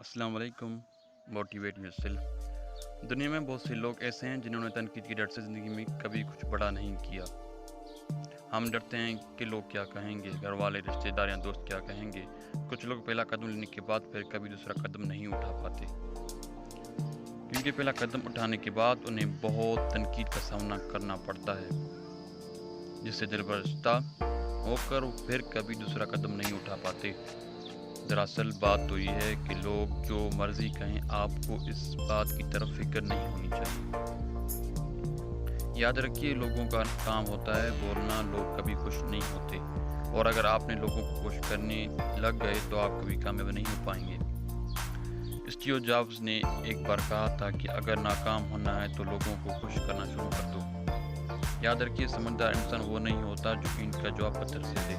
अस्सलाम वालेकुम। Motivate yourself. दुनिया में बहुत से लोग ऐसे हैं जिन्होंने तनकीद की डर से ज़िंदगी में कभी कुछ बड़ा नहीं किया। हम डरते हैं कि लोग क्या कहेंगे, घर वाले, रिश्तेदार या दोस्त क्या कहेंगे। कुछ लोग पहला कदम लेने के बाद फिर कभी दूसरा कदम नहीं उठा पाते, क्योंकि पहला कदम उठाने के बाद उन्हें बहुत तनकीद का सामना करना पड़ता है, जिससे दिलबरस्ता होकर वो फिर कभी दूसरा कदम नहीं उठा पाते। दरअसल बात तो ये है कि लोग जो मर्जी कहें, आपको इस बात की तरफ फिक्र नहीं होनी चाहिए। याद रखिए, लोगों का काम होता है बोलना, लोग कभी खुश नहीं होते, और अगर आपने लोगों को खुश करने लग गए तो आप कभी कामयाब नहीं हो पाएंगे। स्टीव जॉब्स ने एक बार कहा था कि अगर नाकाम होना है तो लोगों को खुश करना शुरू कर दो। याद रखिए, समझदार इंसान वो नहीं होता जो ईंट का जवाब पत्थर से दे,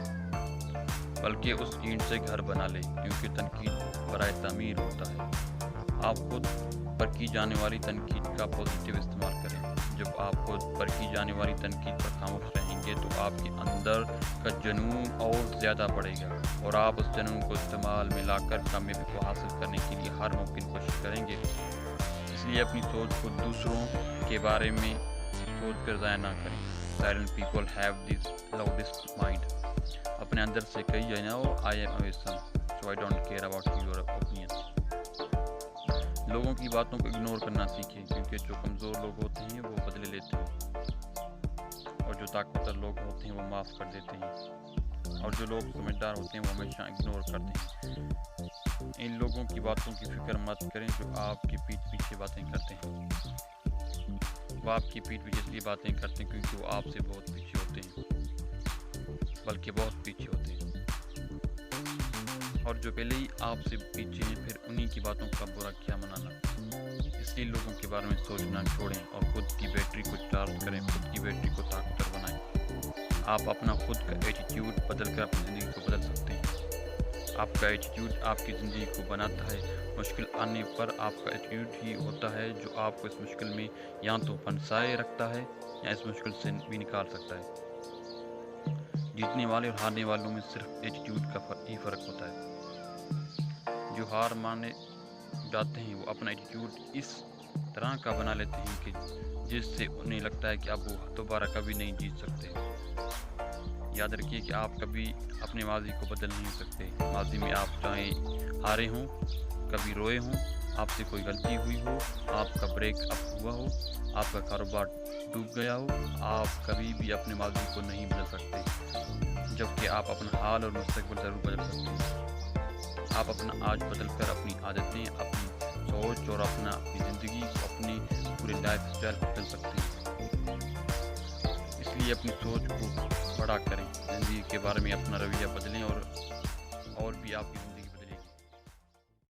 बल्कि उस ईंट से घर बना ले, क्योंकि तनकीद बराए तामीर होता है। आप खुद पर की जाने वाली तनकीद का पॉजिटिव इस्तेमाल करें। जब आप खुद पर की जाने वाली तनकीद पर खामोश रहेंगे तो आपके अंदर का जुनून और ज़्यादा बढ़ेगा, और आप उस जुनून को इस्तेमाल में लाकर कामयाबी को हासिल करने के लिए हर मुमकिन कोशिश करेंगे। इसलिए अपनी सोच को दूसरों के बारे में सोच कर ज़ाया ना करें। Silent people have this loudest mind. अपने अंदर से कहिए ना, I am अवेसन, so I don't care about your opinion. लोगों की बातों को इग्नोर करना सीखें, क्योंकि जो कमज़ोर लोग होते हैं वो बदले लेते हैं, और जो ताकतवर लोग होते हैं वो माफ़ कर देते हैं, और जो लोग समझदार होते हैं वो हमेशा इग्नोर करते हैं। इन लोगों की बातों की फिक्र मत करें जो आपकी पीठ पीछे बातें करते हैं। वो आपकी पीठ पीछे इसलिए बातें करते हैं क्योंकि वो आपसे बहुत पीछे होते हैं, बल्कि बहुत पीछे होते हैं, और जो पहले ही आपसे पीछे हैं फिर उन्हीं की बातों का बुरा क्या मनाना। इसलिए लोगों के बारे में सोचना छोड़ें और खुद की बैटरी को चार्ज करें, खुद की बैटरी को ताकतवर बनाएं। आप अपना खुद का एटीट्यूड बदल कर अपनी ज़िंदगी को बदल सकते हैं। आपका एटीट्यूड आपकी ज़िंदगी को बनाता है। मुश्किल आने पर आपका एटीट्यूड ही होता है जो आपको इस मुश्किल में या तो फंसाए रखता है या इस मुश्किल से भी निकाल सकता है। जीतने वाले और हारने वालों में सिर्फ एटीट्यूड का ही फ़र्क होता है। जो हार माने जाते हैं वो अपना एटीट्यूड इस तरह का बना लेते हैं कि जिससे उन्हें लगता है कि अब वो दोबारा कभी नहीं जीत सकते। याद रखिए कि आप कभी अपने माजी को बदल नहीं सकते। माजी में आप चाहे हारे हों, कभी रोए हों, आपसे कोई गलती हुई हो, आपका ब्रेकअप हुआ हो, आपका कारोबार डूब गया हो, आप कभी भी अपने माजी को नहीं बदल सकते, जबकि आप अपना हाल और मुस्तकबिल ज़रूर बदल सकते हैं। आप अपना आज बदल कर अपनी आदतें, अपनी सोच और अपनी ज़िंदगी को, अपनी पूरी लाइफ स्टाइल बदल सकते हैं। इसलिए अपनी सोच को बड़ा करें, ज़िंदगी के बारे में अपना रवैया बदलें, और भी आपकी ज़िंदगी